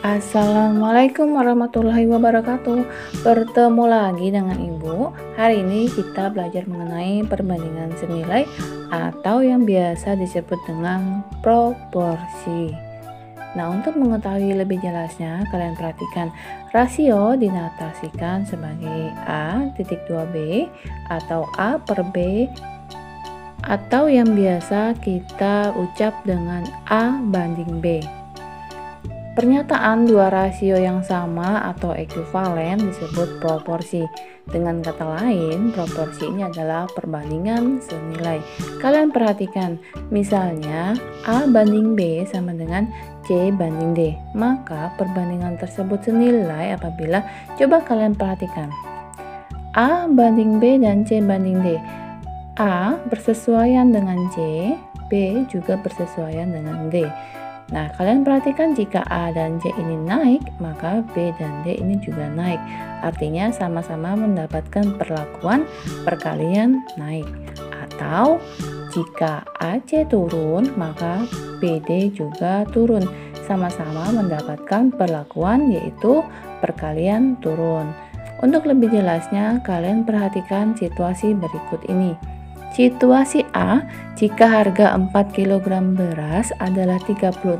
Assalamualaikum warahmatullahi wabarakatuh. Bertemu lagi dengan Ibu. Hari ini kita belajar mengenai perbandingan senilai atau yang biasa disebut dengan proporsi. Nah, untuk mengetahui lebih jelasnya, kalian perhatikan rasio dinotasikan sebagai A.2B atau A per B, atau yang biasa kita ucap dengan A banding B. Pernyataan dua rasio yang sama atau ekuivalen disebut proporsi. Dengan kata lain, proporsi ini adalah perbandingan senilai. Kalian perhatikan, misalnya A banding B sama dengan C banding D. Maka perbandingan tersebut senilai apabila, coba kalian perhatikan, A banding B dan C banding D. A bersesuaian dengan C, B juga bersesuaian dengan D. Nah, kalian perhatikan jika A dan C ini naik, maka B dan D ini juga naik. Artinya sama-sama mendapatkan perlakuan perkalian naik. Atau jika AC turun, maka BD juga turun. Sama-sama mendapatkan perlakuan yaitu perkalian turun. Untuk lebih jelasnya, kalian perhatikan situasi berikut ini. Situasi A, jika harga 4 kg beras adalah 36.000,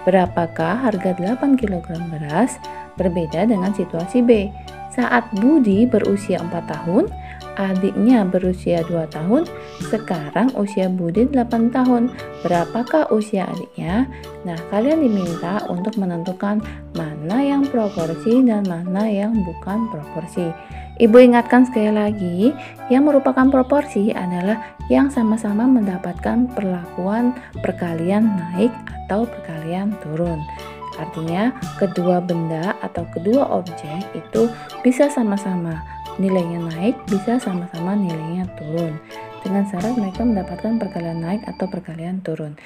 berapakah harga 8 kg beras? Berbeda dengan situasi B. Saat Budi berusia 4 tahun, adiknya berusia 2 tahun, sekarang usia Budi 8 tahun. Berapakah usia adiknya? Nah, kalian diminta untuk menentukan mana yang proporsi dan mana yang bukan proporsi. Ibu ingatkan sekali lagi, yang merupakan proporsi adalah yang sama-sama mendapatkan perlakuan perkalian naik atau perkalian turun. Artinya, kedua benda atau kedua objek itu bisa sama-sama nilainya naik, bisa sama-sama nilainya turun. Dengan syarat mereka mendapatkan perkalian naik atau perkalian turun.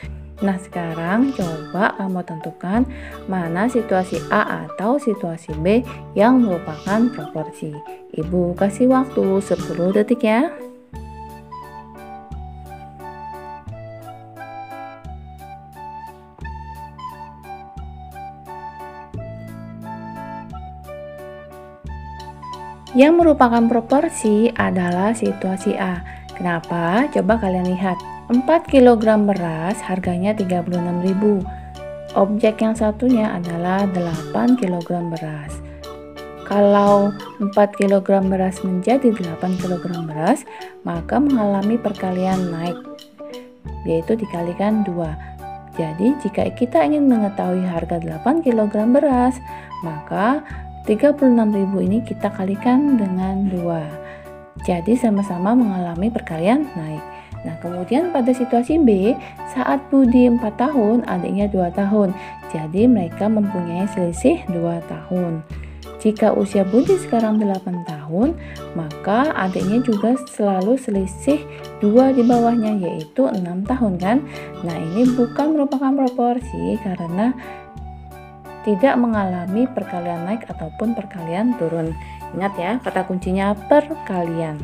Nah, sekarang coba kamu tentukan mana situasi A atau situasi B yang merupakan proporsi. Ibu kasih waktu 10 detik ya. Yang merupakan proporsi adalah situasi A. Kenapa? Coba kalian lihat. 4 kg beras harganya 36.000. Objek yang satunya adalah 8 kg beras. Kalau 4 kg beras menjadi 8 kg beras, maka mengalami perkalian naik, yaitu dikalikan 2. Jadi jika kita ingin mengetahui harga 8 kg beras, maka 36.000 ini kita kalikan dengan 2. Jadi sama-sama mengalami perkalian naik. Nah, kemudian pada situasi B, saat Budi 4 tahun, adiknya 2 tahun. Jadi mereka mempunyai selisih 2 tahun. Jika usia Budi sekarang 8 tahun, maka adiknya juga selalu selisih 2 di bawahnya, yaitu 6 tahun kan? Nah, ini bukan merupakan proporsi karena tidak mengalami perkalian naik ataupun perkalian turun. Ingat ya, kata kuncinya perkalian.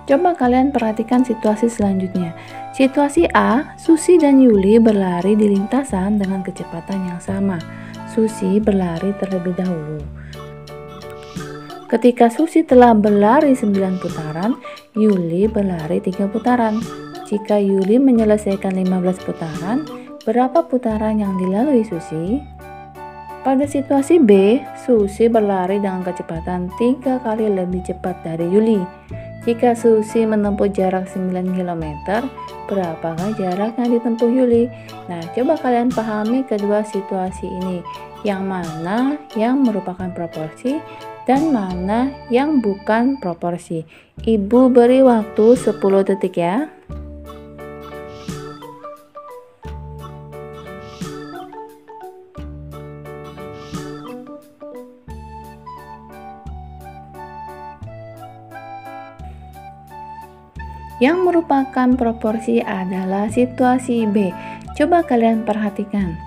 Coba kalian perhatikan situasi selanjutnya. Situasi A, Susi dan Yuli berlari di lintasan dengan kecepatan yang sama. Susi berlari terlebih dahulu. Ketika Susi telah berlari 9 putaran, Yuli berlari 3 putaran. Jika Yuli menyelesaikan 15 putaran, berapa putaran yang dilalui Susi? Pada situasi B, Susi berlari dengan kecepatan 3 kali lebih cepat dari Yuli. Jika Susi menempuh jarak 9 km, berapakah jarak yang ditempuh Yuli? Nah, coba kalian pahami kedua situasi ini. Yang mana yang merupakan proporsi dan mana yang bukan proporsi. Ibu beri waktu 10 detik ya. Yang merupakan proporsi adalah situasi B. Coba kalian perhatikan.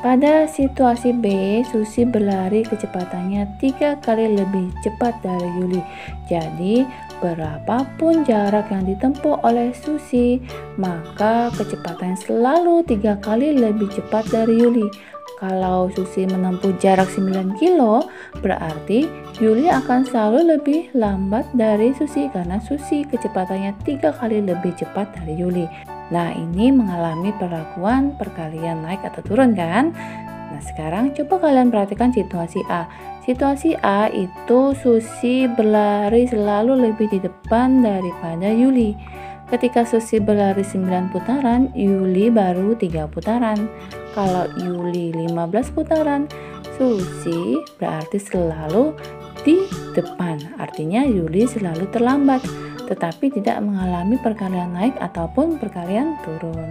Pada situasi B, Susi berlari kecepatannya 3 kali lebih cepat dari Yuli. Jadi, berapapun jarak yang ditempuh oleh Susi, maka kecepatan selalu 3 kali lebih cepat dari Yuli. Kalau Susi menempuh jarak 9 kilo, berarti Yuli akan selalu lebih lambat dari Susi karena Susi kecepatannya 3 kali lebih cepat dari Yuli. Nah, ini mengalami perlakuan perkalian naik atau turun kan? Nah, sekarang coba kalian perhatikan situasi A. Situasi A itu Susi berlari selalu lebih di depan daripada Yuli. Ketika Susi berlari 9 putaran, Yuli baru 3 putaran. Kalau Yuli 15 putaran, Susi berarti selalu di depan. Artinya Yuli selalu terlambat, tetapi tidak mengalami perkalian naik ataupun perkalian turun.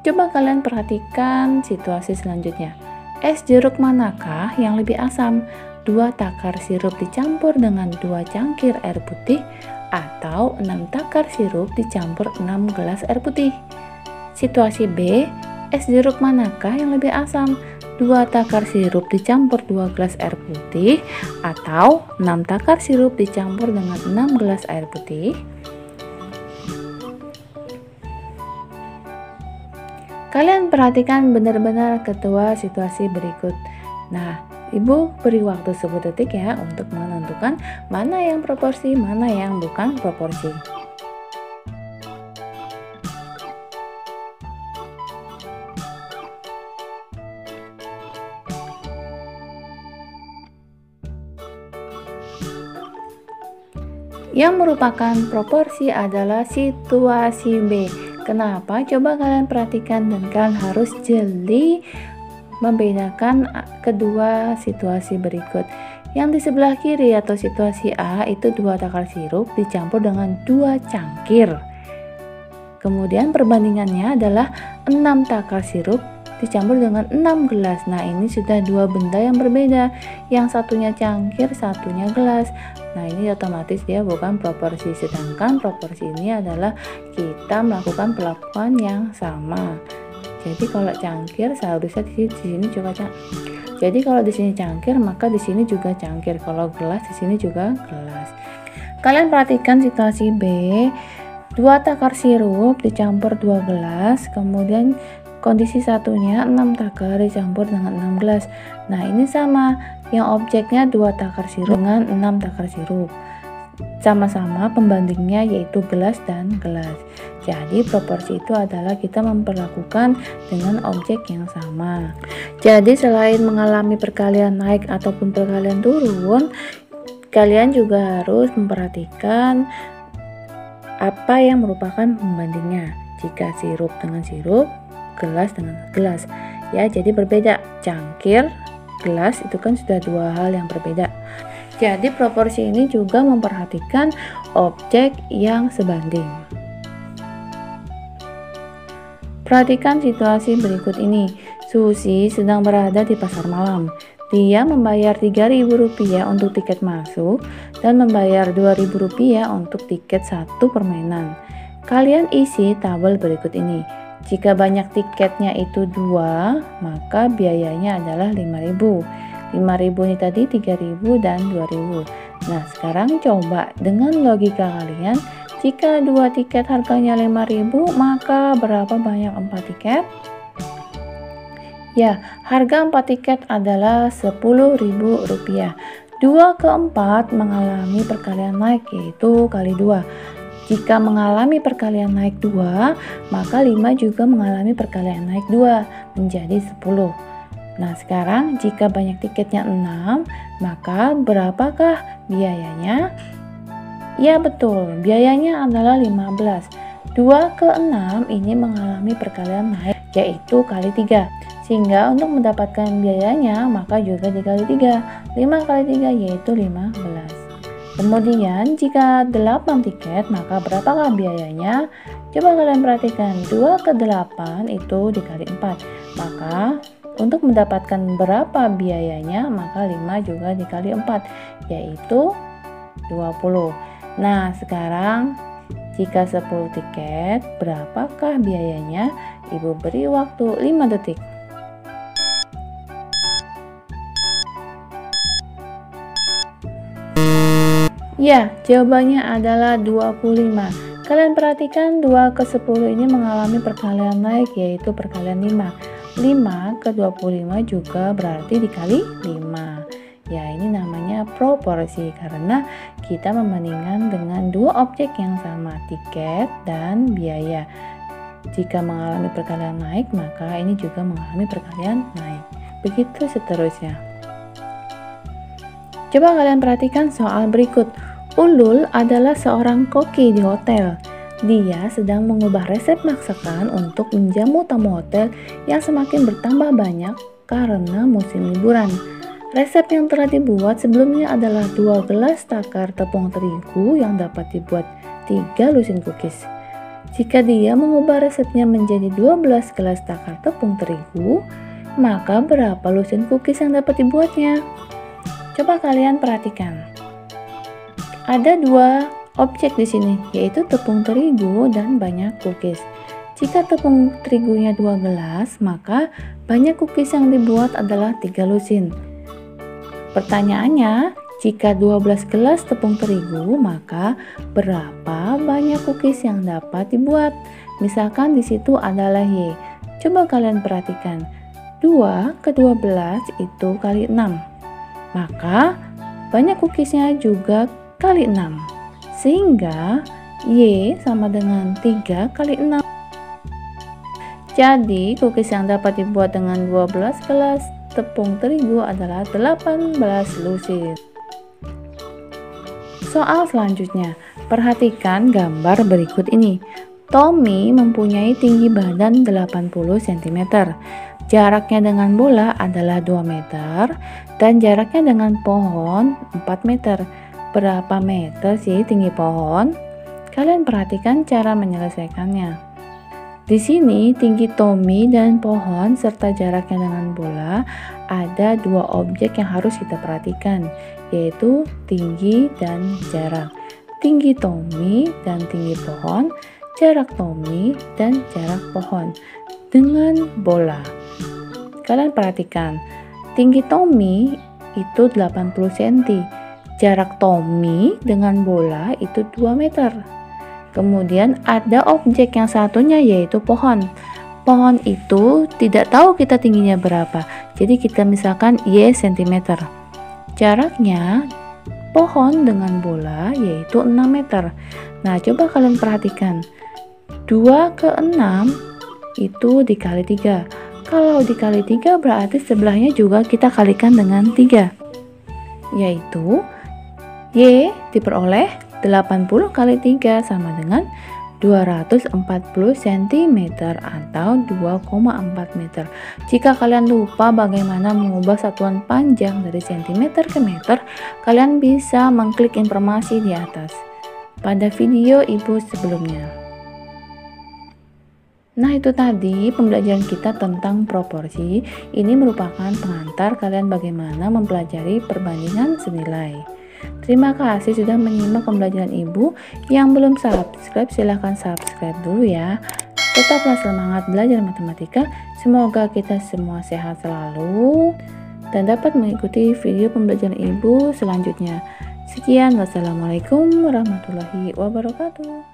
Coba kalian perhatikan situasi selanjutnya. Es jeruk manakah yang lebih asam? 2 takar sirup dicampur dengan 2 cangkir air putih atau 6 takar sirup dicampur 6 gelas air putih? Situasi B, es jeruk manakah yang lebih asam? 2 takar sirup dicampur 2 gelas air putih atau 6 takar sirup dicampur dengan 6 gelas air putih? Kalian perhatikan benar-benar kedua situasi berikut. Nah, Ibu beri waktu 10 detik ya untuk menentukan mana yang proporsi, mana yang bukan proporsi. Yang merupakan proporsi adalah situasi B. Kenapa? Coba kalian perhatikan dan kalian harus jeli membedakan kedua situasi berikut. Yang di sebelah kiri atau situasi A itu 2 takar sirup dicampur dengan 2 cangkir. Kemudian perbandingannya adalah 6 takar sirup dicampur dengan 6 gelas. Nah, ini sudah dua benda yang berbeda. Yang satunya cangkir, satunya gelas. Nah, ini otomatis dia bukan proporsi, sedangkan proporsi ini adalah kita melakukan perlakuan yang sama. Jadi kalau cangkir seharusnya di sini juga Jadi kalau di sini cangkir, maka di sini juga cangkir. Kalau gelas di sini juga gelas. Kalian perhatikan situasi B. 2 takar sirup dicampur 2 gelas, kemudian kondisi satunya 6 takar dicampur dengan 6 gelas. Nah, ini sama, yang objeknya 2 takar sirup dengan 6 takar sirup. Sama-sama pembandingnya yaitu gelas dan gelas. Jadi proporsi itu adalah kita memperlakukan dengan objek yang sama. Jadi selain mengalami perkalian naik ataupun perkalian turun, kalian juga harus memperhatikan apa yang merupakan pembandingnya. Jika sirup dengan sirup, gelas dengan gelas. Ya, jadi berbeda. Cangkir, gelas itu kan sudah dua hal yang berbeda. Jadi proporsi ini juga memperhatikan objek yang sebanding. Perhatikan situasi berikut ini. Susi sedang berada di pasar malam. Dia membayar Rp3.000 untuk tiket masuk dan membayar Rp2.000 untuk tiket satu permainan. Kalian isi tabel berikut ini. Jika banyak tiketnya itu 2, maka biayanya adalah Rp5.000. Rp5.000 ini tadi Rp3.000 dan Rp2.000. Nah, sekarang coba dengan logika kalian, jika 2 tiket harganya Rp5.000, maka berapa banyak 4 tiket? Ya, harga 4 tiket adalah Rp10.000. 2 ke 4 mengalami perkalian naik, yaitu kali 2. Jika mengalami perkalian naik 2, maka 5 juga mengalami perkalian naik 2, menjadi 10. Nah, sekarang jika banyak tiketnya 6, maka berapakah biayanya? Ya, betul, biayanya adalah 15. 2 ke 6 ini mengalami perkalian naik, yaitu kali 3. Sehingga untuk mendapatkan biayanya, maka juga dikali 3. 5 kali 3 yaitu 15. Kemudian jika 8 tiket, maka berapakah biayanya? Coba kalian perhatikan, 2 ke 8 itu dikali 4. Maka untuk mendapatkan berapa biayanya, maka 5 juga dikali 4, yaitu 20. Nah, sekarang jika 10 tiket, berapakah biayanya? Ibu beri waktu 5 detik. Ya, jawabannya adalah 25. Kalian perhatikan 2 ke 10 ini mengalami perkalian naik, yaitu perkalian 5. 5 ke 25 juga berarti dikali 5. Ya, ini namanya proporsi karena kita membandingkan dengan dua objek yang sama, tiket dan biaya. Jika mengalami perkalian naik, maka ini juga mengalami perkalian naik. Begitu seterusnya. Coba kalian perhatikan soal berikut. Ulul adalah seorang koki di hotel. Dia sedang mengubah resep masakan untuk menjamu tamu hotel yang semakin bertambah banyak karena musim liburan. Resep yang telah dibuat sebelumnya adalah 2 gelas takar tepung terigu yang dapat dibuat 3 lusin cookies. Jika dia mengubah resepnya menjadi 12 gelas takar tepung terigu, maka berapa lusin cookies yang dapat dibuatnya? Coba kalian perhatikan. Ada dua objek di sini, yaitu tepung terigu dan banyak cookies. Jika tepung terigunya 2 gelas, maka banyak cookies yang dibuat adalah 3 lusin. Pertanyaannya, jika 12 gelas tepung terigu, maka berapa banyak cookies yang dapat dibuat? Misalkan di situ adalah Y. Coba kalian perhatikan. 2 ke 12 itu kali 6. Maka banyak cookiesnya juga kali 6. Sehingga Y sama dengan 3 kali 6. Jadi, cookies yang dapat dibuat dengan 12 gelas tepung terigu adalah 18 lusin. Soal selanjutnya, perhatikan gambar berikut ini. Tommy mempunyai tinggi badan 80 cm. Jaraknya dengan bola adalah 2 meter dan jaraknya dengan pohon 4 meter. Berapa meter sih tinggi pohon? Kalian perhatikan cara menyelesaikannya. Di sini tinggi Tommy dan pohon serta jaraknya dengan bola ada dua objek yang harus kita perhatikan, yaitu tinggi dan jarak. Tinggi Tommy dan tinggi pohon, jarak Tommy dan jarak pohon dengan bola. Kalian perhatikan, tinggi Tommy itu 80 cm, jarak Tommy dengan bola itu 2 meter. Kemudian ada objek yang satunya yaitu pohon. Pohon itu tidak tahu kita tingginya berapa. Jadi kita misalkan Y cm. Jaraknya pohon dengan bola yaitu 6 meter. Nah, coba kalian perhatikan. 2 ke 6 itu dikali 3. Kalau dikali 3 berarti sebelahnya juga kita kalikan dengan 3. Yaitu Y diperoleh 80 kali 3 sama dengan 240 cm atau 2,4 meter. Jika kalian lupa bagaimana mengubah satuan panjang dari cm ke meter, kalian bisa mengklik informasi di atas pada video ibu sebelumnya. Nah, itu tadi pembelajaran kita tentang proporsi. Ini merupakan pengantar kalian bagaimana mempelajari perbandingan senilai. Terima kasih sudah menyimak pembelajaran ibu. Yang belum subscribe silahkan subscribe dulu ya. Tetaplah semangat belajar matematika. Semoga kita semua sehat selalu dan dapat mengikuti video pembelajaran ibu selanjutnya. Sekian, wassalamualaikum warahmatullahi wabarakatuh.